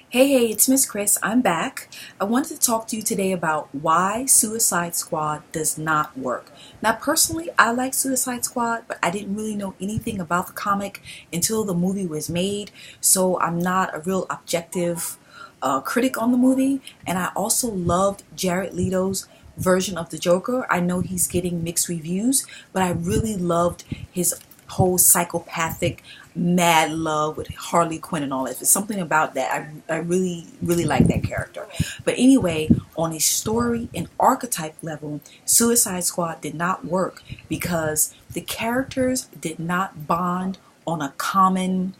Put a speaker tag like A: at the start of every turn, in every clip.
A: Hey, it's Miss Chris. I'm back. I wanted to talk to you today about why Suicide Squad does not work. Now, personally, I like Suicide Squad, but I didn't really know anything about the comic until the movie was made, so I'm not a real objective critic on the movie. And I also loved Jared Leto's version of the Joker. I know he's getting mixed reviews, but I really loved his whole psychopathic mad love with Harley Quinn and all that. There's something about that. I really like that character. But anyway, on a story and archetype level, Suicide Squad did not work because the characters did not bond on a common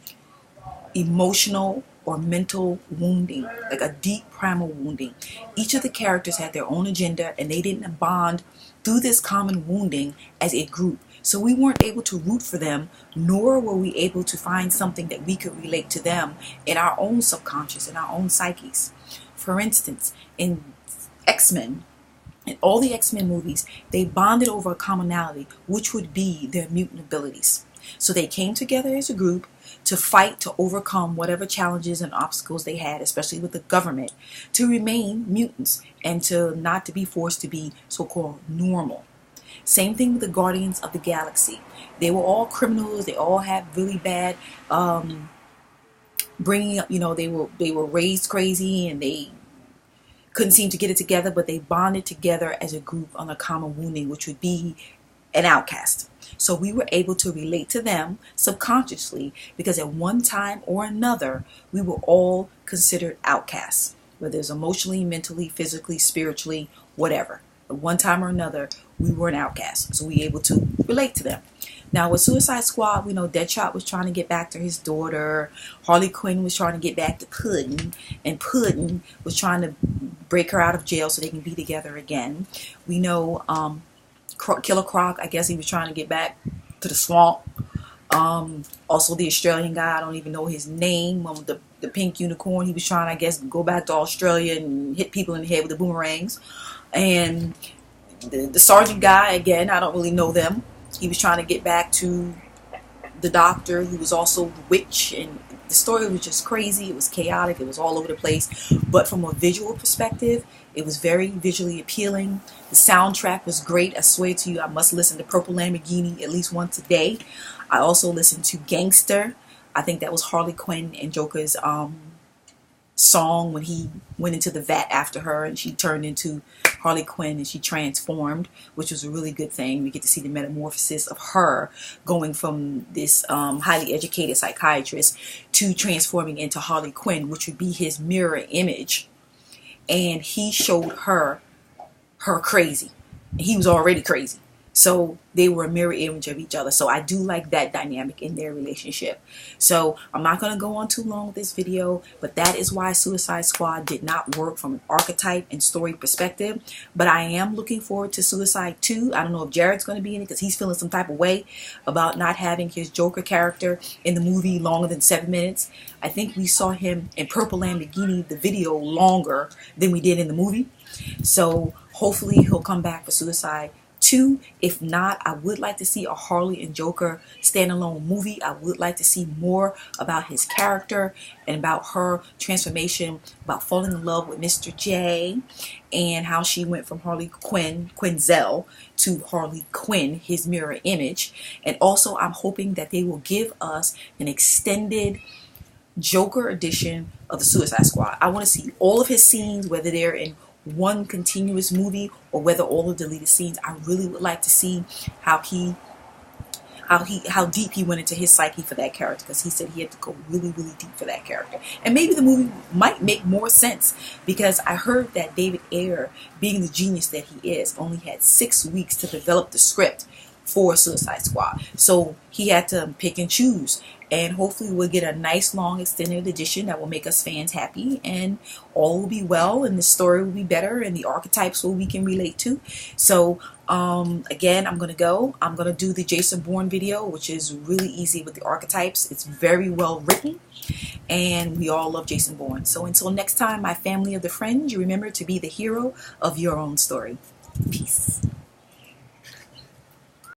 A: emotional or mental wounding, like a deep primal wounding. Each of the characters had their own agenda and they didn't bond through this common wounding as a group. So we weren't able to root for them, nor were we able to find something that we could relate to them in our own subconscious, in our own psyches. For instance, in X-Men, in all the X-Men movies, they bonded over a commonality, which would be their mutant abilities. So they came together as a group to fight to overcome whatever challenges and obstacles they had, especially with the government, to remain mutants and to not to be forced to be so-called normal. Same thing with the Guardians of the Galaxy. They were all criminals. They all had really bad bringing up. They were raised crazy and they couldn't seem to get it together, but they bonded together as a group on a common wounding, which would be an outcast. So we were able to relate to them subconsciously because at one time or another, we were all considered outcasts, whether it's emotionally, mentally, physically, spiritually, whatever. At one time or another, we were an outcast. So we were able to relate to them. Now with Suicide Squad, we know Deadshot was trying to get back to his daughter. Harley Quinn was trying to get back to Puddin'. And Puddin' was trying to break her out of jail so they can be together again. We know Killer Croc, I guess he was trying to get back to the swamp. Also the Australian guy, I don't even know his name, with the pink unicorn, he was trying, I guess, go back to Australia and hit people in the head with the boomerangs. And the sergeant guy, again, I don't really know them. He was trying to get back to the doctor, who was also the witch, and the story was just crazy. It was chaotic. It was all over the place. But from a visual perspective, it was very visually appealing. The soundtrack was great. I swear to you, I must listen to Purple Lamborghini at least once a day. I also listened to Gangster. I think that was Harley Quinn and Joker's song when he went into the vat after her and she turned into Harley Quinn and she transformed, which was a really good thing. We get to see the metamorphosis of her going from this highly educated psychiatrist to transforming into Harley Quinn, which would be his mirror image. And he showed her crazy. He was already crazy. So they were a mirror image of each other. So I do like that dynamic in their relationship. So I'm not going to go on too long with this video, but that is why Suicide Squad did not work from an archetype and story perspective. But I am looking forward to Suicide 2. I don't know if Jared's going to be in it because he's feeling some type of way about not having his Joker character in the movie longer than 7 minutes. I think we saw him in Purple Lamborghini, the video, longer than we did in the movie. So hopefully he'll come back for Suicide 2. If not, I would like to see a Harley and Joker standalone movie. I would like to see more about his character and about her transformation, about falling in love with Mr. J, and how she went from Harley Quinn, Quinzel, to Harley Quinn, his mirror image. And also, I'm hoping that they will give us an extended Joker edition of the Suicide Squad. I want to see all of his scenes, whether they're in one continuous movie or whether all the deleted scenes. I really would like to see how deep he went into his psyche for that character, because he said he had to go really deep for that character. And maybe the movie might make more sense, because I heard that David Ayer, being the genius that he is, only had 6 weeks to develop the script for Suicide Squad. So he had to pick and choose. And hopefully we'll get a nice long extended edition that will make us fans happy, and all will be well, and the story will be better, and the archetypes we can relate to. So again, I'm going to do the Jason Bourne video, which is really easy with the archetypes. It's very well written, and we all love Jason Bourne. So until next time, my family of the Fringe, you remember to be the hero of your own story. Peace.